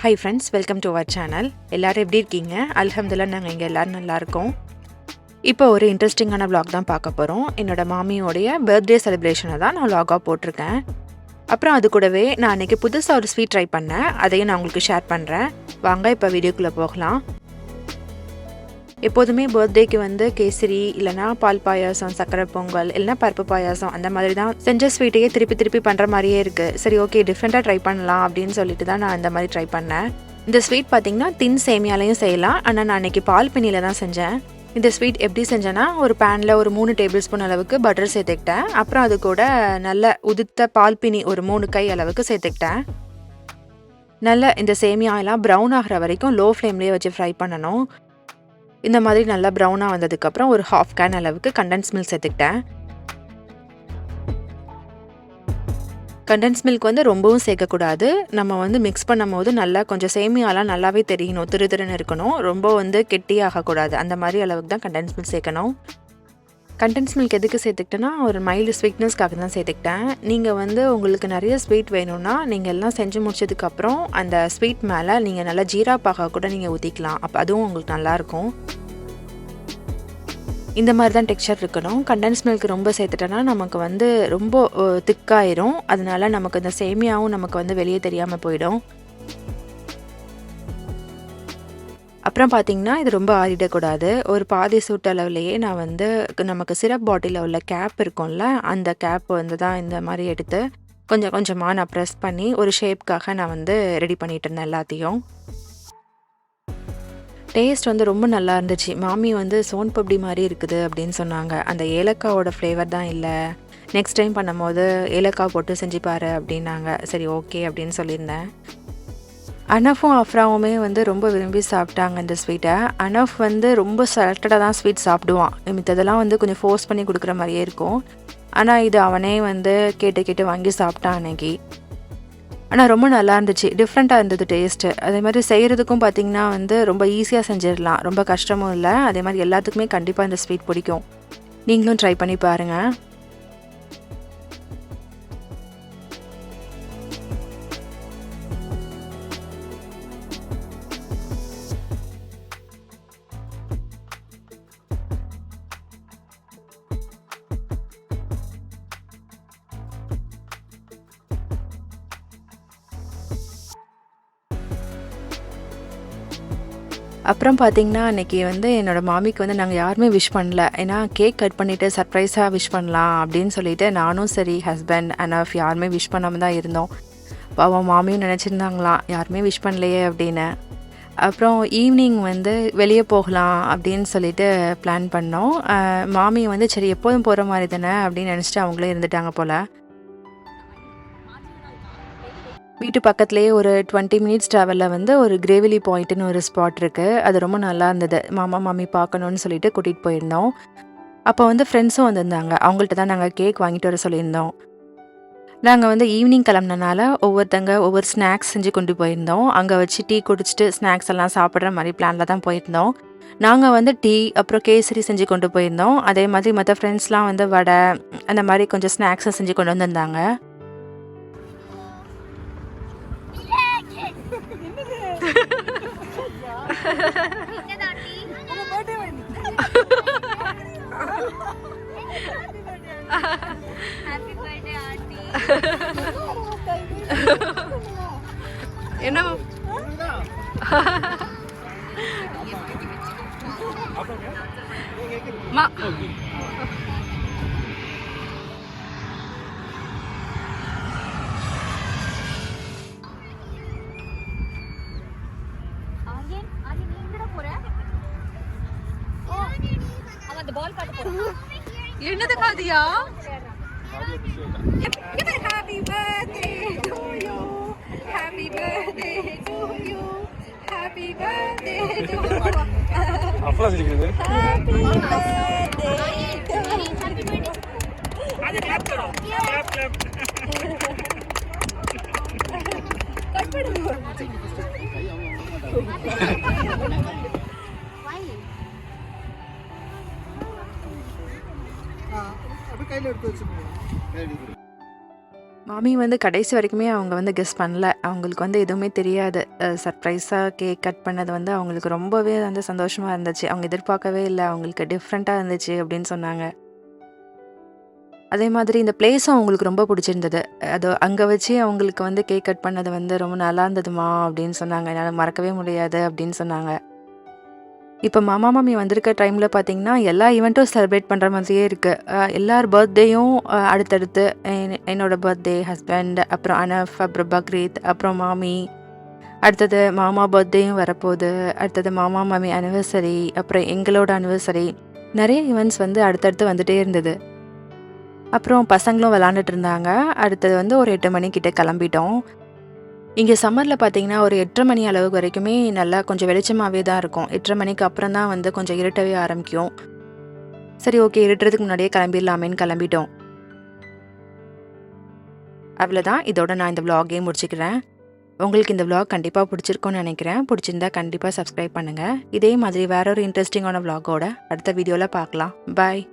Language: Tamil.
High friends, welcome to our channel. எல்லோரும் எப்படி இருக்கீங்க? அல்ஹம்துலில்லாஹ் நாங்கள் இங்கே எல்லோரும் நல்லாயிருக்கோம். இப்போ ஒரு இன்ட்ரெஸ்டிங்கான vlog தான் பார்க்க போகிறோம். என்னோடய மாமியோடைய பர்த்டே செலிப்ரேஷனை தான் நான் vlog-ஆக போட்டிருக்கேன். அப்புறம் அது கூடவே நான் அன்றைக்கி புதுசாக ஒரு ஸ்வீட் ட்ரை பண்ணேன். அதையும் நான் உங்களுக்கு ஷேர் பண்ணுறேன். வாங்க இப்போ வீடியோக்குள்ளே போகலாம். எப்போதுமே பர்த்டேக்கு வந்து கேசரி இல்லைனா பால் பாயாசம், சக்கரை பொங்கல் இல்லைனா பருப்பு பாயாசம் அந்த மாதிரி தான் செஞ்ச ஸ்வீட்டையே திருப்பி பண்ணுற மாதிரியே இருக்குது. சரி, ஓகே, டிஃப்ரெண்ட்டாக ட்ரை பண்ணலாம் அப்படின்னு சொல்லிட்டு தான் நான் இந்த மாதிரி ட்ரை பண்ணேன். இந்த ஸ்வீட் பார்த்திங்கன்னா தின் சேமியாலையும் செய்யலாம். ஆனால் நான் அன்றைக்கி பால் பினியில் தான் செஞ்சேன். இந்த ஸ்வீட் எப்படி செஞ்சேன்னா, ஒரு பேனில் ஒரு 3 டேபிள் ஸ்பூன் அளவுக்கு பட்டர் சேர்த்துக்கிட்டேன். அப்புறம் அது கூட நல்ல உதிர்த்த பால் பினி ஒரு 3 கை அளவுக்கு சேர்த்துக்கிட்டேன். நல்ல இந்த சேமியாலாம் ப்ரௌன் ஆகிற வரைக்கும் லோ ஃப்ளேம்லேயே வச்சு ஃப்ரை பண்ணணும். இந்த மாதிரி நல்லா ப்ரௌனாக வந்ததுக்கப்புறம் ஒரு 1/2 கேன் அளவுக்கு கண்டென்ஸ் மில்க் சேர்த்துக்கிட்டேன். கண்டென்ஸ் மில்க் வந்து ரொம்பவும் சேர்க்கக்கூடாது. நம்ம வந்து மிக்ஸ் பண்ணும் போது நல்லா கொஞ்சம் சேமியாலாம் நல்லாவே தெரியணும், திருன்னு இருக்கணும். ரொம்ப வந்து கெட்டியாகக்கூடாது. அந்த மாதிரி அளவுக்கு தான் கண்டென்ஸ் மில்க் சேர்க்கணும். கண்டென்ஸ் மில்க் எதுக்கு சேர்த்துக்கிட்டேன்னா, ஒரு மைல்டு ஸ்வீட்னஸ்க்காக தான் சேர்த்துக்கிட்டேன். நீங்கள் வந்து உங்களுக்கு நிறைய ஸ்வீட் வேணும்னா நீங்கள் எல்லாம் செஞ்சு முடிச்சதுக்கப்புறம் அந்த ஸ்வீட் மேலே நீங்கள் நல்லா ஜீரா பாகா கூட நீங்கள் ஊற்றிக்கலாம். அப்போ அதுவும் உங்களுக்கு நல்லாயிருக்கும். இந்த மாதிரி தான் டெக்ஸ்சர் இருக்கணும். கண்டென்ஸ் மில்க் ரொம்ப சேர்த்துட்டோன்னா நமக்கு வந்து ரொம்ப திக்காயிரும். அதனால நமக்கு இந்த சேமியாவும் நமக்கு வந்து வெளியே தெரியாமல் போயிடும். அப்புறம் பார்த்திங்கன்னா, இது ரொம்ப ஆறிடக்கூடாது. ஒரு பாதி சூட்டு அளவுலேயே நான் வந்து நமக்கு சிரப் பாட்டிலில் உள்ள கேப் இருக்கும்ல, அந்த கேப் வந்து தான் இந்த மாதிரி எடுத்து கொஞ்சம் கொஞ்சமாக நான் ப்ரெஸ் பண்ணி ஒரு ஷேப்காக நான் வந்து ரெடி பண்ணிட்டு இருந்தேன் எல்லாத்தையும். டேஸ்ட் வந்து ரொம்ப நல்லா இருந்துச்சு. மாமி வந்து சோன் பப்டி மாதிரி இருக்குது அப்படின்னு சொன்னாங்க. அந்த ஏலக்காவோட ஃப்ளேவர் தான் இல்லை, நெக்ஸ்ட் டைம் பண்ணும்போது ஏலக்காய் போட்டு செஞ்சு பாரு அப்படின்னாங்க. சரி, ஓகே அப்படின்னு சொல்லியிருந்தேன். அனஃபும் அஃப்ராவுமே வந்து ரொம்ப விரும்பி சாப்பிட்டாங்க இந்த ஸ்வீட்டை. அனஃப் வந்து ரொம்ப செலக்டடாக தான் ஸ்வீட் சாப்பிடுவான். மித்ததெல்லாம் வந்து கொஞ்சம் ஃபோர்ஸ் பண்ணி கொடுக்குற மாதிரியே இருக்கும். ஆனால் இது அவனே வந்து கேட்டு வாங்கி சாப்பிட்டான் அன்னைக்கு. ஆனால் ரொம்ப நல்லா இருந்துச்சு, டிஃப்ரெண்ட்டாக இருந்தது டேஸ்ட்டு. அதே மாதிரி செய்கிறதுக்கும் பார்த்திங்கன்னா வந்து ரொம்ப ஈஸியாக செஞ்சிடலாம், ரொம்ப கஷ்டமும் இல்லை. அதே மாதிரி எல்லாத்துக்குமே கண்டிப்பாக இந்த ஸ்வீட் பிடிக்கும். நீங்களும் ட்ரை பண்ணி பாருங்கள். அப்புறம் பார்த்திங்கன்னா, அன்றைக்கி வந்து என்னோடய மாமிக்கு வந்து நாங்கள் யாருமே விஷ் பண்ணல. ஏன்னா கேக் கட் பண்ணிவிட்டு சர்ப்ரைஸாக விஷ் பண்ணலாம் அப்படின்னு சொல்லிவிட்டு நானும் சரி, ஹஸ்பண்ட், அனஃப் யாருமே விஷ் பண்ணாமல் தான் இருந்தோம். பாவம் மாமியும் நினச்சிருந்தாங்களாம் யாருமே விஷ் பண்ணலையே அப்படின்னு. அப்புறம் ஈவினிங் வந்து வெளியே போகலாம் அப்படின்னு சொல்லிட்டு பிளான் பண்ணோம். மாமி வந்து சரி எப்போதும் போகிற மாதிரி தானே அப்படின்னு நினச்சிட்டு அவங்களே இருந்துட்டாங்க போல். வீட்டு பக்கத்துலேயே ஒரு 20 மினிட்ஸ் ட்ராவலில் வந்து ஒரு கிரேவிலி பாயிண்ட்டுன்னு ஒரு ஸ்பாட் இருக்குது. அது ரொம்ப நல்லா இருந்தது. மாமா மாமி பார்க்கணுன்னு சொல்லிட்டு கூட்டிகிட்டு போயிருந்தோம். அப்போ வந்து ஃப்ரெண்ட்ஸும் வந்திருந்தாங்க. அவங்கள்ட்ட தான் நாங்கள் கேக் வாங்கிட்டு வர சொல்லியிருந்தோம். நாங்கள் வந்து ஈவினிங் கிளம்புனனால ஒவ்வொருத்தங்க ஒவ்வொரு ஸ்நாக்ஸ் செஞ்சு கொண்டு போயிருந்தோம். அங்கே வச்சு டீ குடிச்சிட்டு ஸ்நாக்ஸ் எல்லாம் சாப்பிட்ற மாதிரி பிளானில் தான் போயிருந்தோம். நாங்கள் வந்து டீ அப்புறம் கேசரி செஞ்சு கொண்டு போயிருந்தோம். அதே மாதிரி மற்ற ஃப்ரெண்ட்ஸ்லாம் வந்து வடை அந்த மாதிரி கொஞ்சம் ஸ்நாக்ஸும் செஞ்சு கொண்டு வந்திருந்தாங்க. என்ன என்னது காதியா? Happy birthday to you, happy birthday to you, happy birthday to you. அஃப்லா சிரிக்குது. Happy birthday to you. அது கிளாப் கரோ. கிளாப். கட் பண்ணு. மாமி வந்து கடைசி வரைக்குமே அவங்க வந்து கெஸ் பண்ணல. அவங்களுக்கு வந்து எதுவுமே தெரியாது. சர்ப்ரைஸாக கேக் கட் பண்ணது வந்து அவங்களுக்கு ரொம்பவே வந்து சந்தோஷமா இருந்துச்சு. அவங்க எதிர்பார்க்கவே இல்ல. அவங்களுக்கு டிஃப்ரெண்ட்டா இருந்துச்சு அப்படின்னு சொன்னாங்க. அதே மாதிரி இந்த பிளேஸும் அவங்களுக்கு ரொம்ப பிடிச்சிருந்தது. அது அங்க வச்சு அவங்களுக்கு வந்து கேக் கட் பண்ணது வந்து ரொம்ப நல்லா இருந்ததும்மா அப்படின்னு சொன்னாங்க. என்னால மறக்கவே முடியாது அப்படின்னு சொன்னாங்க. இப்ப மாமா, மாமி வந்திருக்க டைம்ல பார்த்தீங்கன்னா, எல்லா ஈவென்ட்டும் செலிப்ரேட் பண்ற மாதிரியே இருக்கு. எல்லார் பர்த்டேயும் அடுத்தடுத்து என்னோட பர்த்டே, ஹஸ்பண்ட், அப்புறம் அனஃப், அப்புறம் பக்ரீத், அப்புறம் மாமி, அடுத்தது மாமா பர்த்டேயும் வரப்போது, அடுத்தது மாமா, மாமி அனிவர்சரி, அப்புறம் எங்களோட அனிவர்சரி. நெறைய ஈவென்ட்ஸ் வந்து அடுத்தடுத்து வந்துட்டே இருந்தது. அப்புறம் பசங்களும் விளாண்டுட்டு இருந்தாங்க. அடுத்தது வந்து ஒரு 8 மணி கிட்ட கிளம்பிட்டோம். இங்க சம்மர்ல பார்த்தீங்கன்னா, ஒரு 8:30 மணி அளவு வரைக்குமே நல்லா கொஞ்சம் வெளிச்சமாவே தான் இருக்கும். 8:30 மணிக்கு அப்புறம் தான் வந்து கொஞ்சம் இருட்டவே ஆரம்பிக்கும். சரி ஓகே இருட்டுறதுக்கு முன்னாடியே கிளம்பிடலாமேன்னு கிளம்பிட்டோம். அவ்வளோதான். இதோட நான் இந்த விளாகே முடிச்சுக்கிறேன். உங்களுக்கு இந்த விளாக் கண்டிப்பா பிடிச்சிருக்கும்னு நினைக்கிறேன். பிடிச்சிருந்தா கண்டிப்பா சப்ஸ்கிரைப் பண்ணுங்க. இதே மாதிரி வேற ஒரு இன்ட்ரெஸ்டிங்கான விளாகோட அடுத்த வீடியோல பார்க்கலாம். பாய்.